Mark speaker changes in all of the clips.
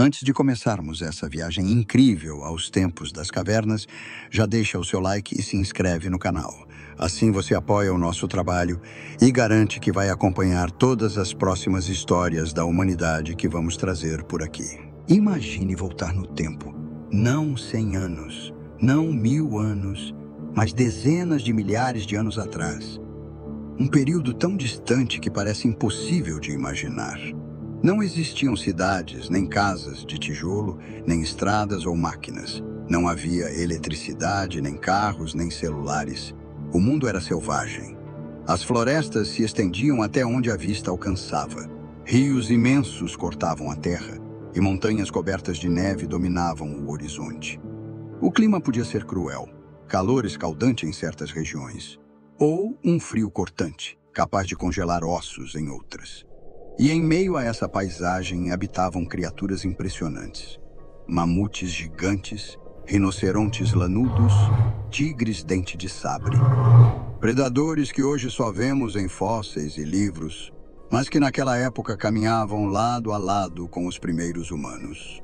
Speaker 1: Antes de começarmos essa viagem incrível aos tempos das cavernas, já deixa o seu like e se inscreve no canal. Assim você apoia o nosso trabalho e garante que vai acompanhar todas as próximas histórias da humanidade que vamos trazer por aqui. Imagine voltar no tempo, não 100 anos, não 1000 anos, mas dezenas de milhares de anos atrás. Um período tão distante que parece impossível de imaginar. Não existiam cidades, nem casas de tijolo, nem estradas ou máquinas. Não havia eletricidade, nem carros, nem celulares. O mundo era selvagem. As florestas se estendiam até onde a vista alcançava. Rios imensos cortavam a terra e montanhas cobertas de neve dominavam o horizonte. O clima podia ser cruel, calor escaldante em certas regiões, ou um frio cortante, capaz de congelar ossos em outras. E em meio a essa paisagem habitavam criaturas impressionantes. Mamutes gigantes, rinocerontes lanudos, tigres dente de sabre. Predadores que hoje só vemos em fósseis e livros, mas que naquela época caminhavam lado a lado com os primeiros humanos.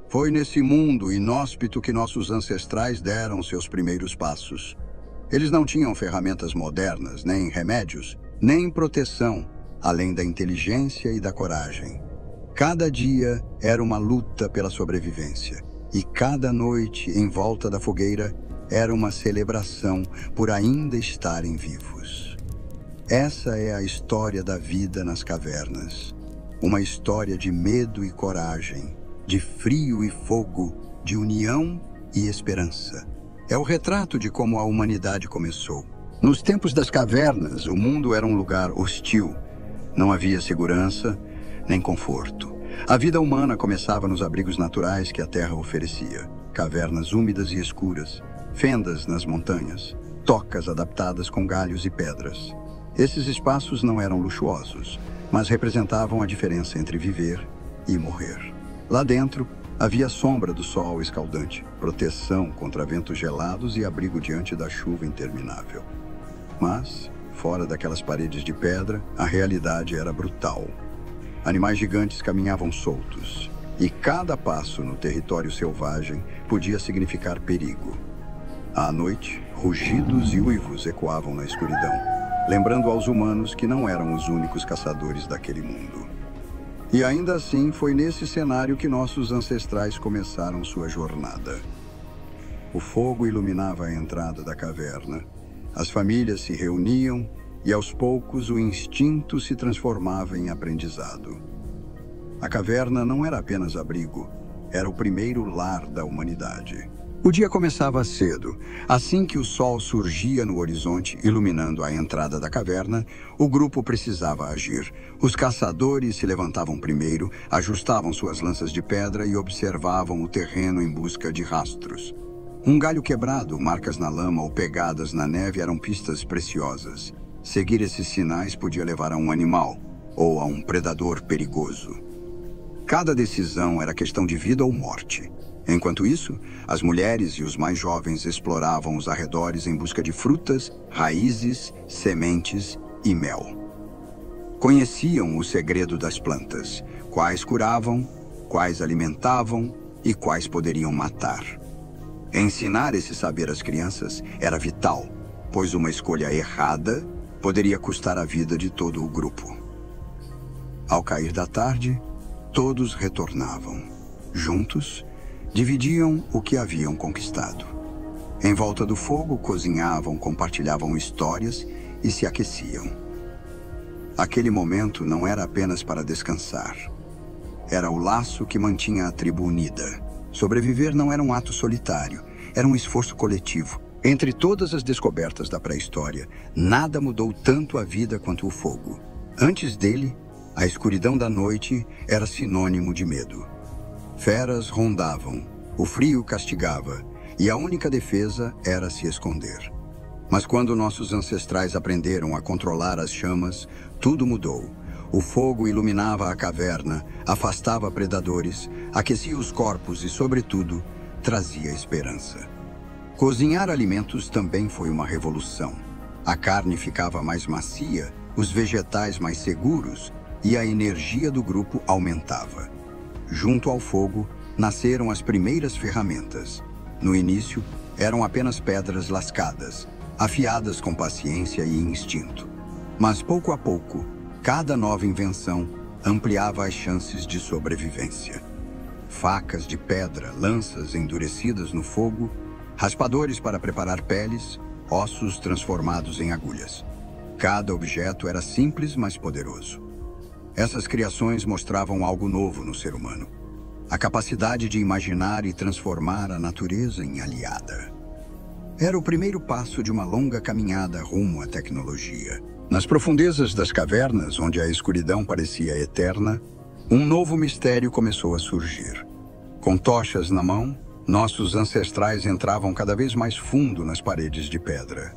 Speaker 1: Foi nesse mundo inóspito que nossos ancestrais deram seus primeiros passos. Eles não tinham ferramentas modernas, nem remédios, nem proteção, além da inteligência e da coragem. Cada dia era uma luta pela sobrevivência, e cada noite em volta da fogueira era uma celebração por ainda estarem vivos. Essa é a história da vida nas cavernas. Uma história de medo e coragem, de frio e fogo, de união e esperança. É o retrato de como a humanidade começou. Nos tempos das cavernas, o mundo era um lugar hostil. Não havia segurança, nem conforto. A vida humana começava nos abrigos naturais que a terra oferecia. Cavernas úmidas e escuras, fendas nas montanhas, tocas adaptadas com galhos e pedras. Esses espaços não eram luxuosos, mas representavam a diferença entre viver e morrer. Lá dentro, havia a sombra do sol escaldante, proteção contra ventos gelados e abrigo diante da chuva interminável. Mas, fora daquelas paredes de pedra, a realidade era brutal. Animais gigantes caminhavam soltos, e cada passo no território selvagem podia significar perigo. À noite, rugidos e uivos ecoavam na escuridão, lembrando aos humanos que não eram os únicos caçadores daquele mundo. E ainda assim foi nesse cenário que nossos ancestrais começaram sua jornada. O fogo iluminava a entrada da caverna. As famílias se reuniam e, aos poucos, o instinto se transformava em aprendizado. A caverna não era apenas abrigo, era o primeiro lar da humanidade. O dia começava cedo. Assim que o sol surgia no horizonte, iluminando a entrada da caverna, o grupo precisava agir. Os caçadores se levantavam primeiro, ajustavam suas lanças de pedra e observavam o terreno em busca de rastros. Um galho quebrado, marcas na lama ou pegadas na neve eram pistas preciosas. Seguir esses sinais podia levar a um animal ou a um predador perigoso. Cada decisão era questão de vida ou morte. Enquanto isso, as mulheres e os mais jovens exploravam os arredores em busca de frutas, raízes, sementes e mel. Conheciam o segredo das plantas, quais curavam, quais alimentavam e quais poderiam matar. Ensinar esse saber às crianças era vital, pois uma escolha errada poderia custar a vida de todo o grupo. Ao cair da tarde, todos retornavam. Juntos, dividiam o que haviam conquistado. Em volta do fogo, cozinhavam, compartilhavam histórias e se aqueciam. Aquele momento não era apenas para descansar. Era o laço que mantinha a tribo unida. Sobreviver não era um ato solitário, era um esforço coletivo. Entre todas as descobertas da pré-história, nada mudou tanto a vida quanto o fogo. Antes dele, a escuridão da noite era sinônimo de medo. Feras rondavam, o frio castigava, e a única defesa era se esconder. Mas quando nossos ancestrais aprenderam a controlar as chamas, tudo mudou. O fogo iluminava a caverna, afastava predadores, aquecia os corpos e, sobretudo, trazia esperança. Cozinhar alimentos também foi uma revolução. A carne ficava mais macia, os vegetais mais seguros e a energia do grupo aumentava. junto ao fogo, nasceram as primeiras ferramentas. No início, eram apenas pedras lascadas, afiadas com paciência e instinto. Mas pouco a pouco, cada nova invenção ampliava as chances de sobrevivência. Facas de pedra, lanças endurecidas no fogo, raspadores para preparar peles, ossos transformados em agulhas. Cada objeto era simples, mas poderoso. Essas criações mostravam algo novo no ser humano: a capacidade de imaginar e transformar a natureza em aliada. Era o primeiro passo de uma longa caminhada rumo à tecnologia. Nas profundezas das cavernas, onde a escuridão parecia eterna, um novo mistério começou a surgir. Com tochas na mão, nossos ancestrais entravam cada vez mais fundo nas paredes de pedra.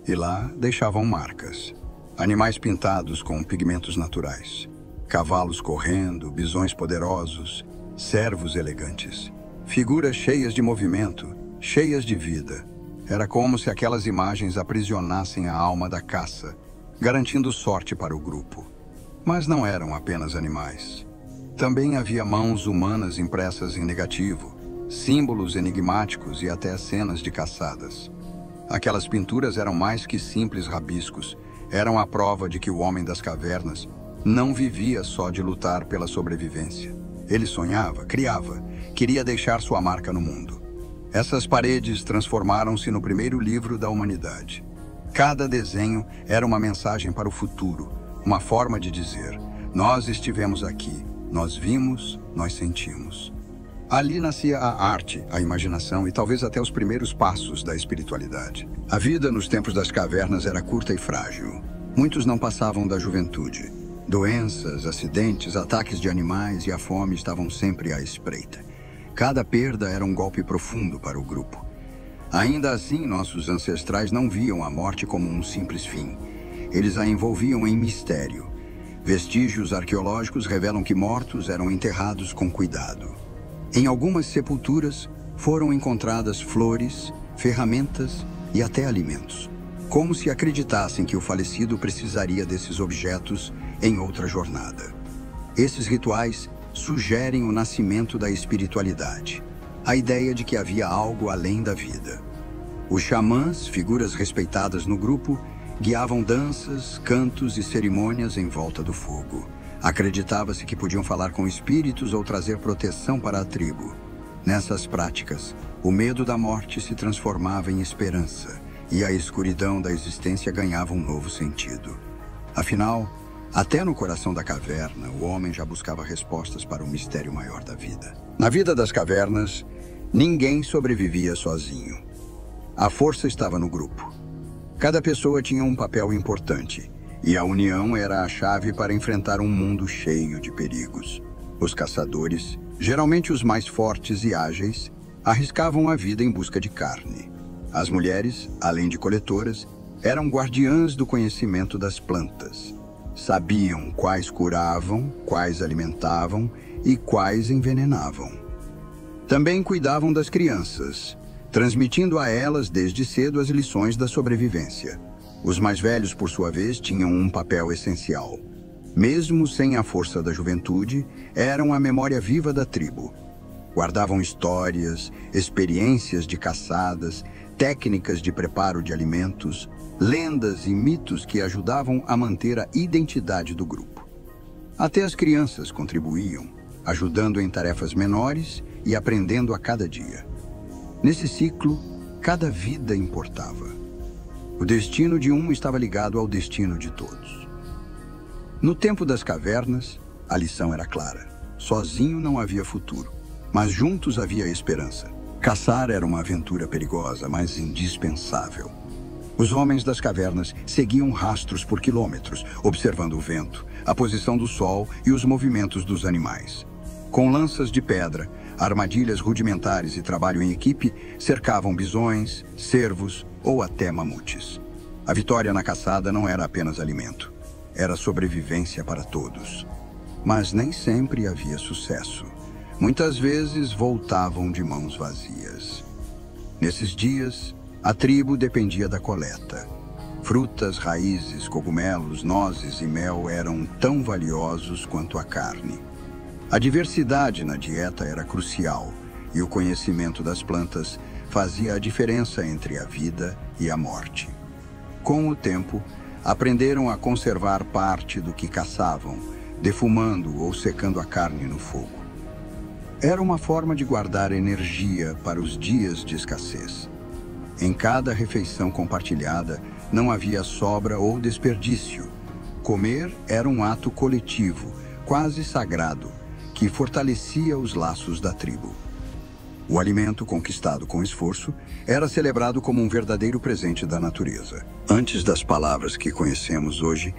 Speaker 1: E lá deixavam marcas. Animais pintados com pigmentos naturais. Cavalos correndo, bisões poderosos, servos elegantes. Figuras cheias de movimento, cheias de vida. Era como se aquelas imagens aprisionassem a alma da caça, garantindo sorte para o grupo. Mas não eram apenas animais. Também havia mãos humanas impressas em negativo, símbolos enigmáticos e até cenas de caçadas. Aquelas pinturas eram mais que simples rabiscos, eram a prova de que o homem das cavernas não vivia só de lutar pela sobrevivência. Ele sonhava, criava, queria deixar sua marca no mundo. Essas paredes transformaram-se no primeiro livro da humanidade. Cada desenho era uma mensagem para o futuro, uma forma de dizer: nós estivemos aqui, nós vimos, nós sentimos. Ali nascia a arte, a imaginação e talvez até os primeiros passos da espiritualidade. A vida nos tempos das cavernas era curta e frágil. Muitos não passavam da juventude. Doenças, acidentes, ataques de animais e a fome estavam sempre à espreita. Cada perda era um golpe profundo para o grupo. Ainda assim, nossos ancestrais não viam a morte como um simples fim. Eles a envolviam em mistério. Vestígios arqueológicos revelam que mortos eram enterrados com cuidado. Em algumas sepulturas foram encontradas flores, ferramentas e até alimentos, como se acreditassem que o falecido precisaria desses objetos em outra jornada. Esses rituais sugerem o nascimento da espiritualidade, a ideia de que havia algo além da vida. Os xamãs, figuras respeitadas no grupo, guiavam danças, cantos e cerimônias em volta do fogo. Acreditava-se que podiam falar com espíritos ou trazer proteção para a tribo. Nessas práticas, o medo da morte se transformava em esperança e a escuridão da existência ganhava um novo sentido. Afinal, até no coração da caverna, o homem já buscava respostas para o mistério maior da vida. Na vida das cavernas, ninguém sobrevivia sozinho. A força estava no grupo. Cada pessoa tinha um papel importante, e a união era a chave para enfrentar um mundo cheio de perigos. Os caçadores, geralmente os mais fortes e ágeis, arriscavam a vida em busca de carne. As mulheres, além de coletoras, eram guardiãs do conhecimento das plantas. Sabiam quais curavam, quais alimentavam e quais envenenavam. Também cuidavam das crianças, transmitindo a elas desde cedo as lições da sobrevivência. Os mais velhos, por sua vez, tinham um papel essencial. Mesmo sem a força da juventude, eram a memória viva da tribo. Guardavam histórias, experiências de caçadas, técnicas de preparo de alimentos, lendas e mitos que ajudavam a manter a identidade do grupo. Até as crianças contribuíam, ajudando em tarefas menores e aprendendo a cada dia. Nesse ciclo, cada vida importava. O destino de um estava ligado ao destino de todos. No tempo das cavernas, a lição era clara. Sozinho não havia futuro, mas juntos havia esperança. Caçar era uma aventura perigosa, mas indispensável. Os homens das cavernas seguiam rastros por quilômetros, observando o vento, a posição do sol e os movimentos dos animais. Com lanças de pedra, armadilhas rudimentares e trabalho em equipe, cercavam bisões, cervos ou até mamutes. A vitória na caçada não era apenas alimento, era sobrevivência para todos. Mas nem sempre havia sucesso. Muitas vezes voltavam de mãos vazias. Nesses dias, a tribo dependia da coleta. Frutas, raízes, cogumelos, nozes e mel eram tão valiosos quanto a carne. A diversidade na dieta era crucial e o conhecimento das plantas fazia a diferença entre a vida e a morte. Com o tempo, aprenderam a conservar parte do que caçavam, defumando ou secando a carne no fogo. Era uma forma de guardar energia para os dias de escassez. Em cada refeição compartilhada, não havia sobra ou desperdício. Comer era um ato coletivo, quase sagrado, que fortalecia os laços da tribo. O alimento conquistado com esforço era celebrado como um verdadeiro presente da natureza. Antes das palavras que conhecemos hoje,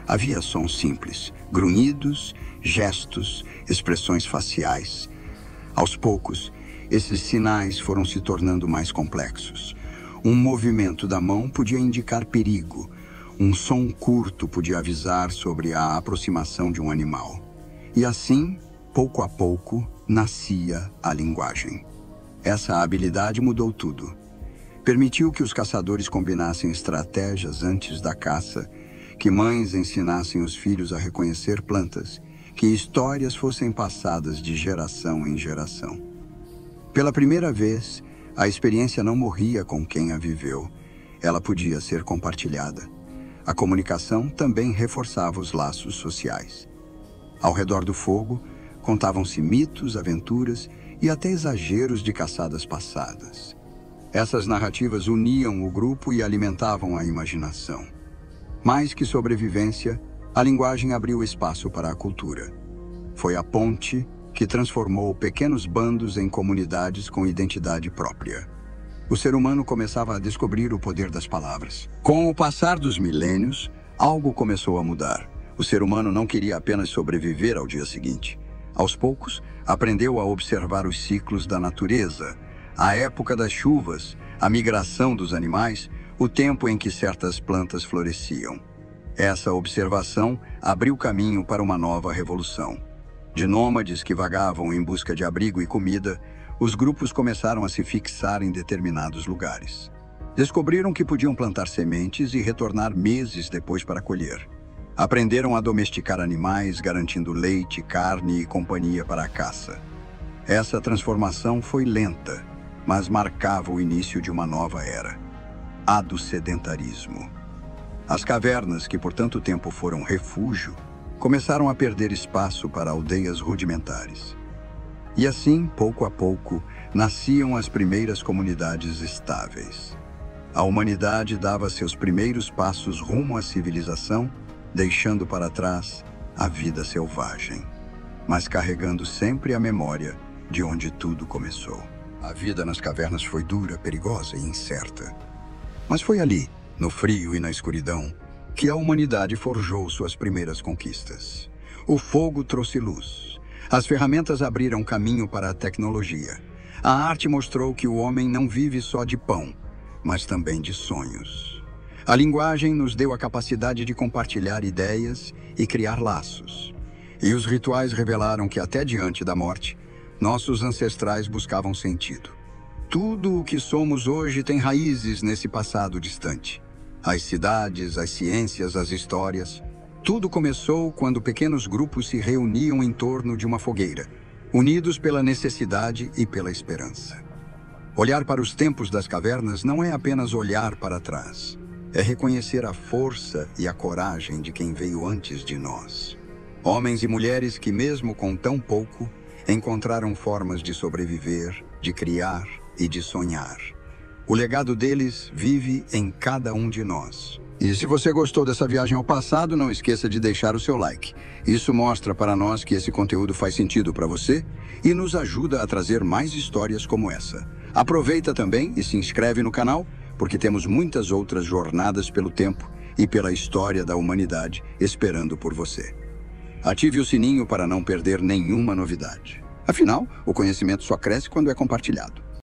Speaker 1: havia sons simples, grunhidos, gestos, expressões faciais. Aos poucos, esses sinais foram se tornando mais complexos. Um movimento da mão podia indicar perigo. Um som curto podia avisar sobre a aproximação de um animal. E assim, pouco a pouco, nascia a linguagem. Essa habilidade mudou tudo. Permitiu que os caçadores combinassem estratégias antes da caça, que mães ensinassem os filhos a reconhecer plantas, que histórias fossem passadas de geração em geração. Pela primeira vez, a experiência não morria com quem a viveu. Ela podia ser compartilhada. A comunicação também reforçava os laços sociais. Ao redor do fogo, contavam-se mitos, aventuras e até exageros de caçadas passadas. Essas narrativas uniam o grupo e alimentavam a imaginação. Mais que sobrevivência, a linguagem abriu espaço para a cultura. Foi a ponte que transformou pequenos bandos em comunidades com identidade própria. O ser humano começava a descobrir o poder das palavras. Com o passar dos milênios, algo começou a mudar. O ser humano não queria apenas sobreviver ao dia seguinte. Aos poucos, aprendeu a observar os ciclos da natureza, a época das chuvas, a migração dos animais, o tempo em que certas plantas floresciam. Essa observação abriu caminho para uma nova revolução. De nômades que vagavam em busca de abrigo e comida, os grupos começaram a se fixar em determinados lugares. Descobriram que podiam plantar sementes e retornar meses depois para colher. Aprenderam a domesticar animais, garantindo leite, carne e companhia para a caça. Essa transformação foi lenta, mas marcava o início de uma nova era, a do sedentarismo. As cavernas, que por tanto tempo foram refúgio, começaram a perder espaço para aldeias rudimentares. E assim, pouco a pouco, nasciam as primeiras comunidades estáveis. A humanidade dava seus primeiros passos rumo à civilização, deixando para trás a vida selvagem, mas carregando sempre a memória de onde tudo começou. A vida nas cavernas foi dura, perigosa e incerta. Mas foi ali, no frio e na escuridão, que a humanidade forjou suas primeiras conquistas. O fogo trouxe luz. As ferramentas abriram caminho para a tecnologia. A arte mostrou que o homem não vive só de pão, mas também de sonhos. A linguagem nos deu a capacidade de compartilhar ideias e criar laços. E os rituais revelaram que até diante da morte, nossos ancestrais buscavam sentido. Tudo o que somos hoje tem raízes nesse passado distante. As cidades, as ciências, as histórias. Tudo começou quando pequenos grupos se reuniam em torno de uma fogueira, unidos pela necessidade e pela esperança. Olhar para os tempos das cavernas não é apenas olhar para trás. É reconhecer a força e a coragem de quem veio antes de nós. Homens e mulheres que, mesmo com tão pouco, encontraram formas de sobreviver, de criar e de sonhar. O legado deles vive em cada um de nós. E se você gostou dessa viagem ao passado, não esqueça de deixar o seu like. Isso mostra para nós que esse conteúdo faz sentido para você e nos ajuda a trazer mais histórias como essa. Aproveita também e se inscreve no canal, porque temos muitas outras jornadas pelo tempo e pela história da humanidade esperando por você. Ative o sininho para não perder nenhuma novidade. Afinal, o conhecimento só cresce quando é compartilhado.